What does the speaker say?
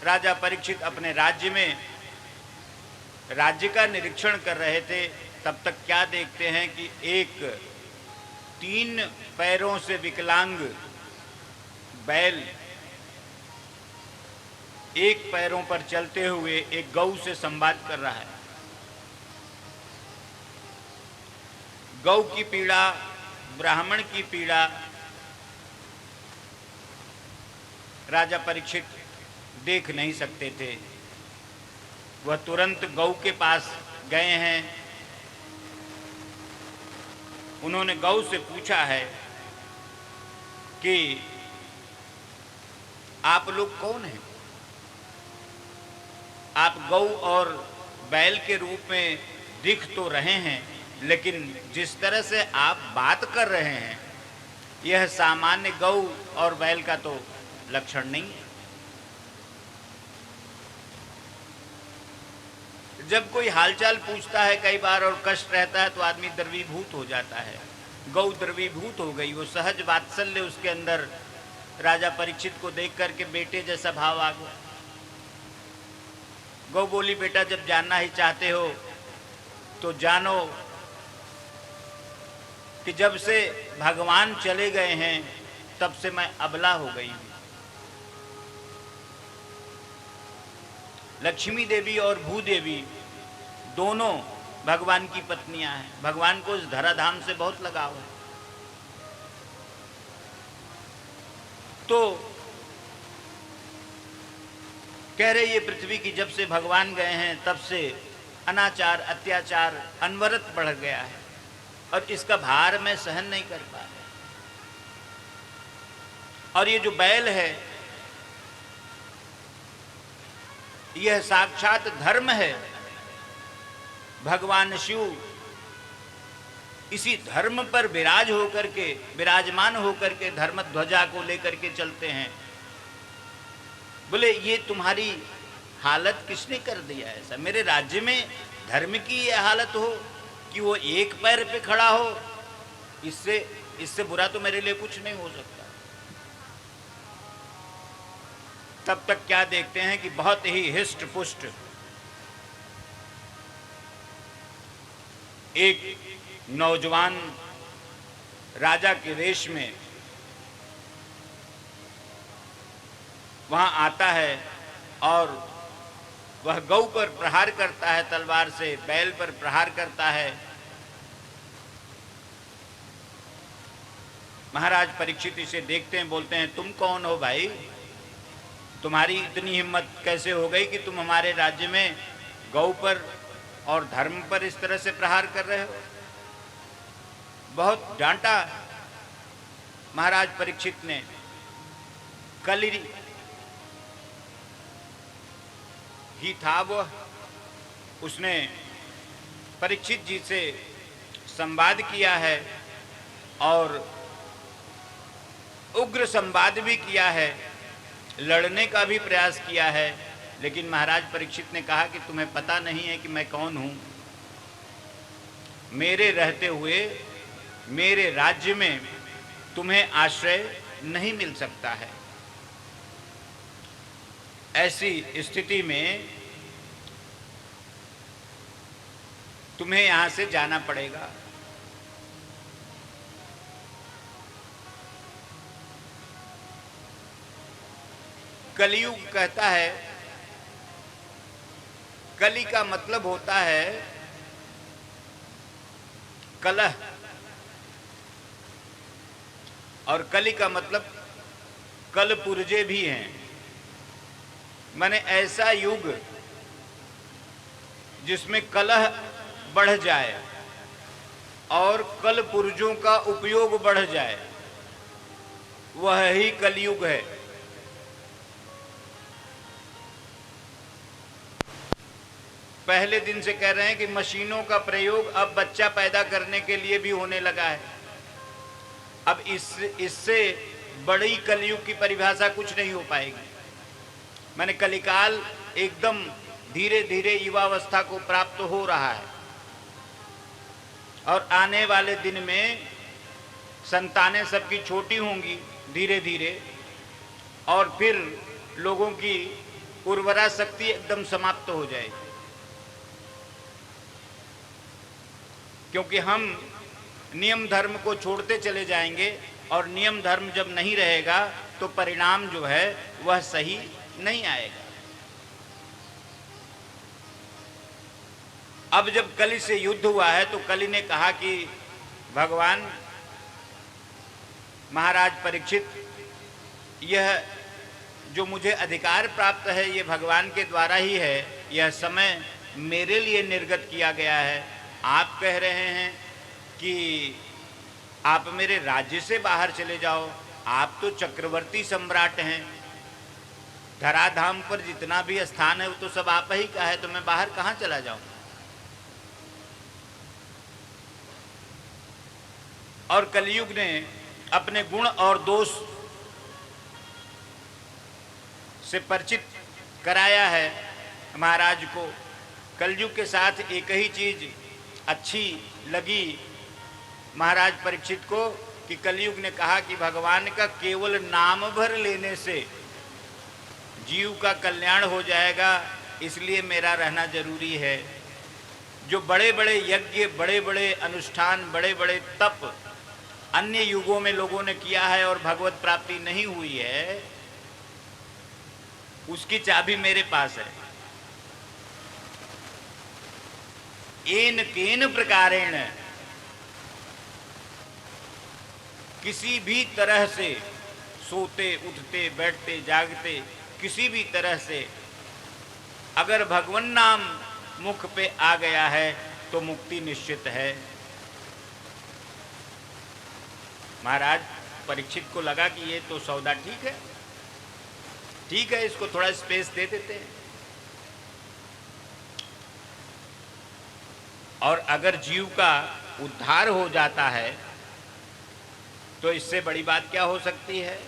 राजा परीक्षित अपने राज्य में राज्य का निरीक्षण कर रहे थे, तब तक क्या देखते हैं कि एक 3 पैरों से विकलांग बैल एक पैरों पर चलते हुए एक गऊ से संवाद कर रहा है। गौ की पीड़ा, ब्राह्मण की पीड़ा राजा परीक्षित देख नहीं सकते थे। वह तुरंत गौ के पास गए हैं। उन्होंने गौ से पूछा है कि आप लोग कौन हैं? आप गौ और बैल के रूप में दिख तो रहे हैं, लेकिन जिस तरह से आप बात कर रहे हैं यह सामान्य गौ और बैल का तो लक्षण नहीं है। जब कोई हालचाल पूछता है कई बार और कष्ट रहता है तो आदमी द्रवीभूत हो जाता है। गौ द्रवीभूत हो गई। वो सहज वात्सल्य उसके अंदर राजा परीक्षित को देख करके बेटे जैसा भाव आ गया। गौ बोली, बेटा जब जानना ही चाहते हो तो जानो कि जब से भगवान चले गए हैं तब से मैं अबला हो गई हूं। लक्ष्मी देवी और भूदेवी दोनों भगवान की पत्नियां हैं। भगवान को इस धराधाम से बहुत लगाव है। तो कह रहे ये पृथ्वी की जब से भगवान गए हैं तब से अनाचार अत्याचार अनवरत बढ़ गया है और इसका भार मैं सहन नहीं कर पा रहा। और ये जो बैल है यह साक्षात धर्म है। भगवान शिव इसी धर्म पर विराजमान होकर के धर्म ध्वजा को लेकर के चलते हैं। बोले ये तुम्हारी हालत किसने कर दिया ऐसा? मेरे राज्य में धर्म की ये हालत हो कि वो एक पैर पे खड़ा हो, इससे बुरा तो मेरे लिए कुछ नहीं हो सकता। तब तक क्या देखते हैं कि बहुत ही हिष्ट पुष्ट एक नौजवान राजा के वेश में वहां आता है और वह गौ पर प्रहार करता है, तलवार से बैल पर प्रहार करता है। महाराज परीक्षित इसे देखते हैं, बोलते हैं तुम कौन हो भाई? तुम्हारी इतनी हिम्मत कैसे हो गई कि तुम हमारे राज्य में गौ पर और धर्म पर इस तरह से प्रहार कर रहे हो? बहुत डांटा महाराज परीक्षित ने। कली ही था वह, उसने परीक्षित जी से संवाद किया है और उग्र संवाद भी किया है, लड़ने का भी प्रयास किया है। लेकिन महाराज परीक्षित ने कहा कि तुम्हें पता नहीं है कि मैं कौन हूं। मेरे रहते हुए मेरे राज्य में तुम्हें आश्रय नहीं मिल सकता है। ऐसी स्थिति में तुम्हें यहां से जाना पड़ेगा। कलियुग कहता है, कली का मतलब होता है कलह और कली का मतलब कल पुर्जे भी हैं। माने ऐसा युग जिसमें कलह बढ़ जाए और कल पुर्जों का उपयोग बढ़ जाए, वह ही कलयुग है। पहले दिन से कह रहे हैं कि मशीनों का प्रयोग अब बच्चा पैदा करने के लिए भी होने लगा है। अब इससे बड़ी कलयुग की परिभाषा कुछ नहीं हो पाएगी। मैंने कलिकाल एकदम धीरे धीरे युवावस्था को प्राप्त हो रहा है और आने वाले दिन में संतानें सबकी छोटी होंगी धीरे धीरे, और फिर लोगों की उर्वरा शक्ति एकदम समाप्त हो जाएगी। क्योंकि हम नियम धर्म को छोड़ते चले जाएंगे और नियम धर्म जब नहीं रहेगा तो परिणाम जो है वह सही नहीं आएगा। अब जब कलि से युद्ध हुआ है तो कलि ने कहा कि भगवान महाराज परीक्षित, यह जो मुझे अधिकार प्राप्त है ये भगवान के द्वारा ही है, यह समय मेरे लिए निर्गत किया गया है। आप कह रहे हैं कि आप मेरे राज्य से बाहर चले जाओ, आप तो चक्रवर्ती सम्राट हैं, धराधाम पर जितना भी स्थान है वो तो सब आप ही का है, तो मैं बाहर कहाँ चला जाऊं। और कलयुग ने अपने गुण और दोष से परिचित कराया है महाराज को। कलयुग के साथ एक ही चीज अच्छी लगी महाराज परीक्षित को कि कलयुग ने कहा कि भगवान का केवल नाम भर लेने से जीव का कल्याण हो जाएगा, इसलिए मेरा रहना जरूरी है। जो बड़े बड़े यज्ञ, बड़े बड़े अनुष्ठान, बड़े बड़े तप अन्य युगों में लोगों ने किया है और भगवत प्राप्ति नहीं हुई है, उसकी चाबी मेरे पास है। एन केन प्रकारेण, किसी भी तरह से सोते उठते बैठते जागते किसी भी तरह से अगर भगवन नाम मुख पे आ गया है तो मुक्ति निश्चित है। महाराज परीक्षित को लगा कि ये तो सौदा ठीक है, ठीक है, इसको थोड़ा स्पेस दे देते हैं। और अगर जीव का उद्धार हो जाता है तो इससे बड़ी बात क्या हो सकती है।